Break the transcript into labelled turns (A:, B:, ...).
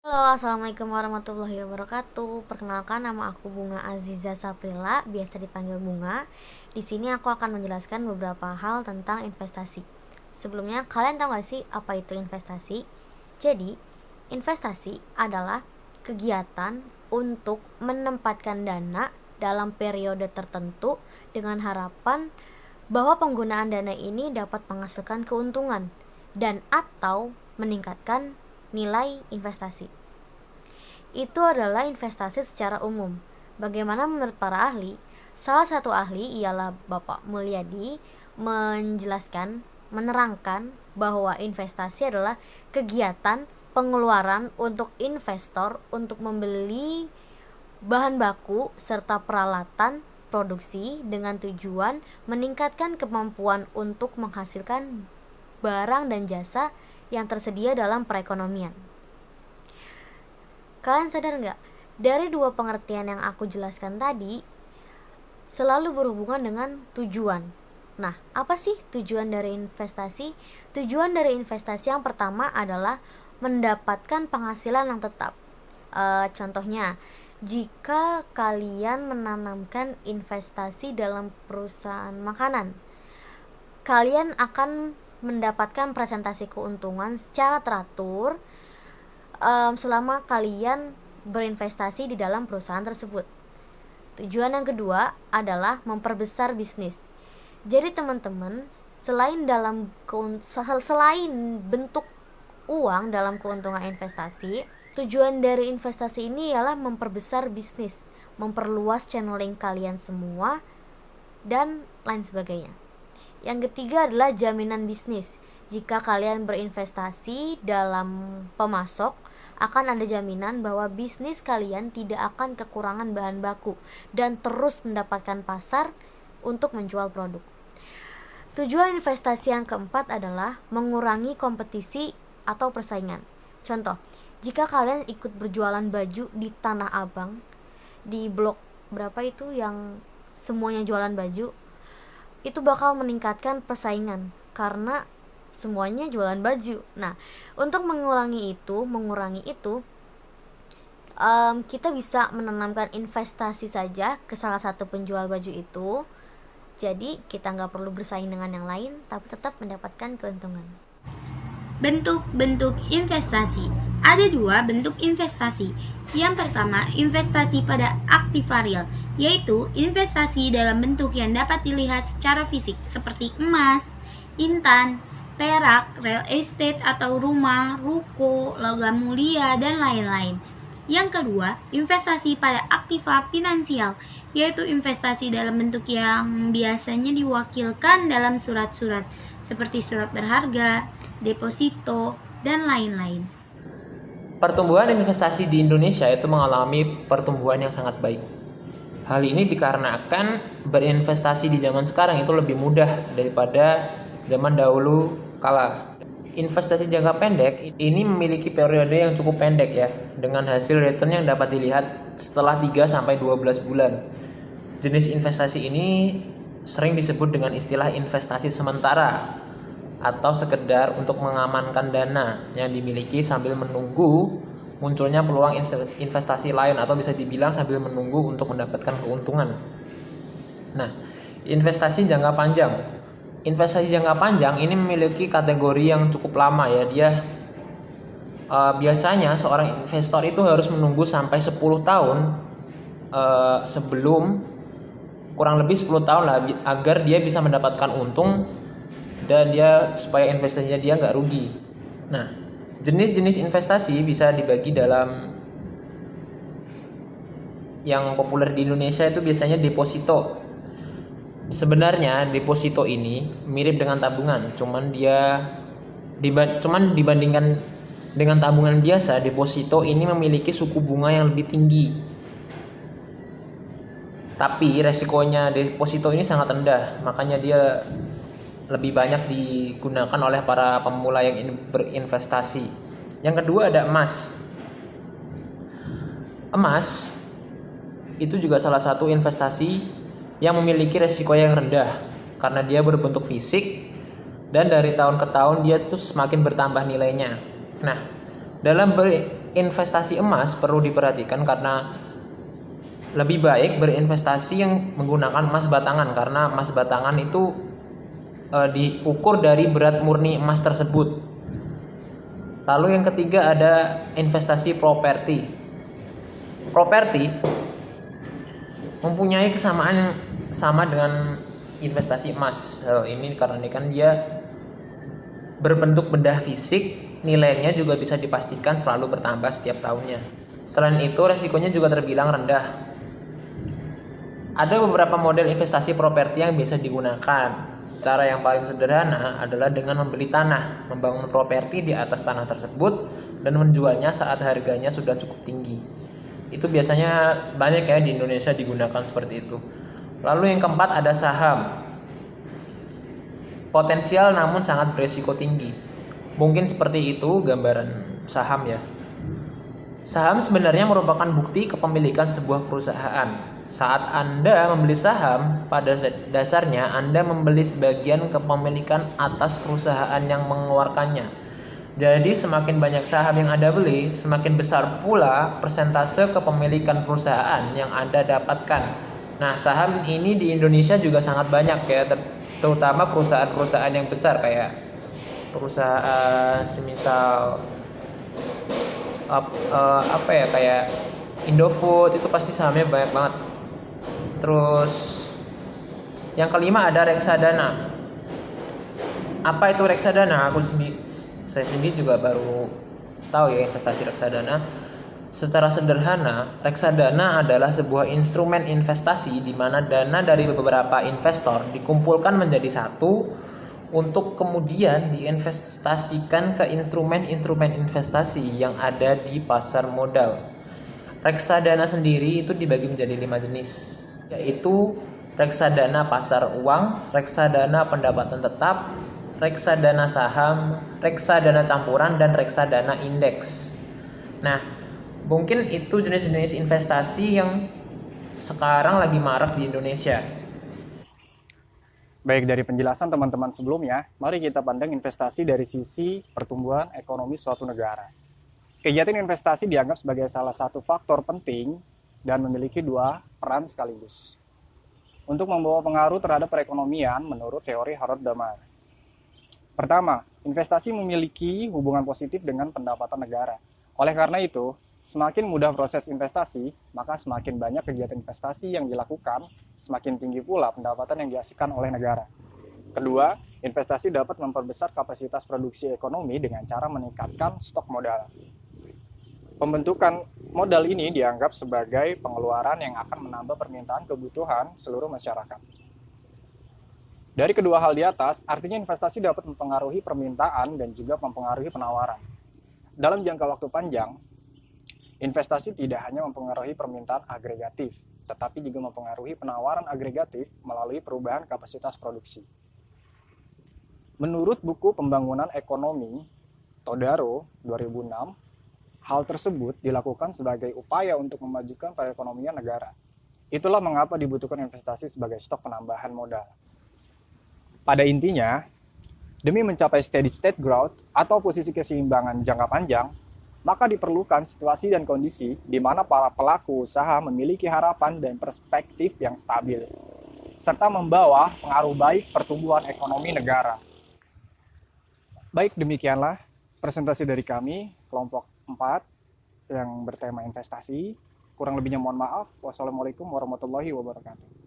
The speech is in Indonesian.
A: Halo, assalamualaikum warahmatullahi wabarakatuh. Perkenalkan, nama aku Bunga Aziza Saprila, biasa dipanggil Bunga. Di sini aku akan menjelaskan beberapa hal tentang investasi. Sebelumnya, kalian tahu gak sih apa itu investasi? Jadi, investasi adalah kegiatan untuk menempatkan dana dalam periode tertentu dengan harapan bahwa penggunaan dana ini dapat menghasilkan keuntungan dan atau meningkatkan nilai investasi. Itu adalah investasi secara umum. Bagaimana menurut para ahli? Salah satu ahli ialah Bapak Mulyadi menerangkan bahwa investasi adalah kegiatan pengeluaran untuk investor untuk membeli bahan baku serta peralatan produksi dengan tujuan meningkatkan kemampuan untuk menghasilkan barang dan jasa yang tersedia dalam perekonomian. Kalian sadar nggak? Dari dua pengertian yang aku jelaskan tadi selalu berhubungan dengan tujuan. Nah, apa sih tujuan dari investasi? Tujuan dari investasi yang pertama adalah mendapatkan penghasilan yang tetap. Contohnya, jika kalian menanamkan investasi dalam perusahaan makanan, kalian akan mendapatkan presentasi keuntungan secara teratur selama kalian berinvestasi di dalam perusahaan tersebut. Tujuan yang kedua adalah memperbesar bisnis. Jadi teman-teman, selain bentuk uang dalam keuntungan investasi, tujuan dari investasi ini ialah memperbesar bisnis, memperluas channeling kalian semua, dan lain sebagainya. Yang ketiga adalah jaminan bisnis. Jika kalian berinvestasi dalam pemasok, akan ada jaminan bahwa bisnis kalian tidak akan kekurangan bahan baku dan terus mendapatkan pasar untuk menjual produk. Tujuan investasi yang keempat adalah mengurangi kompetisi atau persaingan. Contoh, jika kalian ikut berjualan baju di Tanah Abang, di blok berapa itu yang semuanya jualan baju, itu bakal meningkatkan persaingan karena semuanya jualan baju. Nah, untuk mengurangi itu, kita bisa menanamkan investasi saja ke salah satu penjual baju itu. Jadi kita nggak perlu bersaing dengan yang lain, tapi tetap mendapatkan keuntungan.
B: Bentuk-bentuk investasi. Ada dua bentuk investasi. Yang pertama, investasi pada aktiva real, yaitu investasi dalam bentuk yang dapat dilihat secara fisik seperti emas, intan, perak, real estate atau rumah, ruko, logam mulia, dan lain-lain. Yang kedua, investasi pada aktiva finansial, yaitu investasi dalam bentuk yang biasanya diwakilkan dalam surat-surat seperti surat berharga, deposito, dan lain-lain.
C: Pertumbuhan investasi di Indonesia itu mengalami pertumbuhan yang sangat baik. Hal ini dikarenakan berinvestasi di zaman sekarang itu lebih mudah daripada zaman dahulu kala. Investasi jangka pendek ini memiliki periode yang cukup pendek ya, dengan hasil return yang dapat dilihat setelah 3-12 bulan. Jenis investasi ini sering disebut dengan istilah investasi sementara atau sekedar untuk mengamankan dana yang dimiliki sambil menunggu munculnya peluang investasi lain, atau bisa dibilang sambil menunggu untuk mendapatkan keuntungan. Nah, investasi jangka panjang. Investasi jangka panjang ini memiliki kategori yang cukup lama ya. Dia biasanya seorang investor itu harus menunggu sampai 10 tahun sebelum, kurang lebih 10 tahun lah, agar dia bisa mendapatkan untung dan supaya investasinya dia nggak rugi. Nah, jenis-jenis investasi bisa dibagi dalam yang populer di Indonesia itu biasanya deposito. Sebenarnya deposito ini mirip dengan tabungan, cuman dibandingkan dengan tabungan biasa, deposito ini memiliki suku bunga yang lebih tinggi. Tapi resikonya deposito ini sangat rendah, makanya dia lebih banyak digunakan oleh para pemula yang ingin berinvestasi. Yang kedua ada emas. Emas itu juga salah satu investasi yang memiliki resiko yang rendah karena dia berbentuk fisik dan dari tahun ke tahun dia itu semakin bertambah nilainya. Nah, dalam investasi emas perlu diperhatikan karena lebih baik berinvestasi yang menggunakan emas batangan, karena emas batangan itu diukur dari berat murni emas tersebut. Lalu yang ketiga ada investasi properti. Properti mempunyai kesamaan yang sama dengan investasi emas. Ini karena kan dia berbentuk benda fisik, nilainya juga bisa dipastikan selalu bertambah setiap tahunnya. Selain itu resikonya juga terbilang rendah. Ada beberapa model investasi properti yang bisa digunakan. Cara yang paling sederhana adalah dengan membeli tanah, membangun properti di atas tanah tersebut, dan menjualnya saat harganya sudah cukup tinggi. Itu biasanya banyak ya di Indonesia digunakan seperti itu. Lalu yang keempat ada saham. Potensial namun sangat berisiko tinggi. Mungkin seperti itu gambaran saham ya. Saham sebenarnya merupakan bukti kepemilikan sebuah perusahaan. Saat Anda membeli saham, pada dasarnya Anda membeli sebagian kepemilikan atas perusahaan yang mengeluarkannya. Jadi semakin banyak saham yang Anda beli, semakin besar pula persentase kepemilikan perusahaan yang Anda dapatkan. Nah, saham ini di Indonesia juga sangat banyak ya, terutama perusahaan-perusahaan yang besar kayak perusahaan semisal kayak Indofood, itu pasti sahamnya banyak banget. Terus yang kelima ada reksadana. Apa itu reksadana? Saya sendiri juga baru tahu ya investasi reksadana. Secara sederhana, reksadana adalah sebuah instrumen investasi di mana dana dari beberapa investor dikumpulkan menjadi satu untuk kemudian diinvestasikan ke instrumen-instrumen investasi yang ada di pasar modal. Reksadana sendiri itu dibagi menjadi 5 jenis, yaitu reksadana pasar uang, reksadana pendapatan tetap, reksadana saham, reksadana campuran, dan reksadana indeks. Nah, mungkin itu jenis-jenis investasi yang sekarang lagi marak di Indonesia.
D: Baik, dari penjelasan teman-teman sebelumnya, mari kita pandang investasi dari sisi pertumbuhan ekonomi suatu negara. Kegiatan investasi dianggap sebagai salah satu faktor penting dan memiliki dua peran sekaligus untuk membawa pengaruh terhadap perekonomian menurut teori Harold Damar. Pertama, investasi memiliki hubungan positif dengan pendapatan negara. Oleh karena itu, semakin mudah proses investasi, maka semakin banyak kegiatan investasi yang dilakukan, semakin tinggi pula pendapatan yang dihasilkan oleh negara. Kedua, investasi dapat memperbesar kapasitas produksi ekonomi dengan cara meningkatkan stok modal. Pembentukan modal ini dianggap sebagai pengeluaran yang akan menambah permintaan kebutuhan seluruh masyarakat. Dari kedua hal di atas, artinya investasi dapat mempengaruhi permintaan dan juga mempengaruhi penawaran. Dalam jangka waktu panjang, investasi tidak hanya mempengaruhi permintaan agregatif, tetapi juga mempengaruhi penawaran agregatif melalui perubahan kapasitas produksi. Menurut buku Pembangunan Ekonomi Todaro 2006, hal tersebut dilakukan sebagai upaya untuk memajukan perekonomian negara. Itulah mengapa dibutuhkan investasi sebagai stok penambahan modal. Pada intinya, demi mencapai steady state growth atau posisi keseimbangan jangka panjang, maka diperlukan situasi dan kondisi di mana para pelaku usaha memiliki harapan dan perspektif yang stabil, serta membawa pengaruh baik pertumbuhan ekonomi negara. Baik, demikianlah presentasi dari kami, kelompok 4 yang bertema investasi. Kurang lebihnya mohon maaf. Wassalamualaikum warahmatullahi wabarakatuh.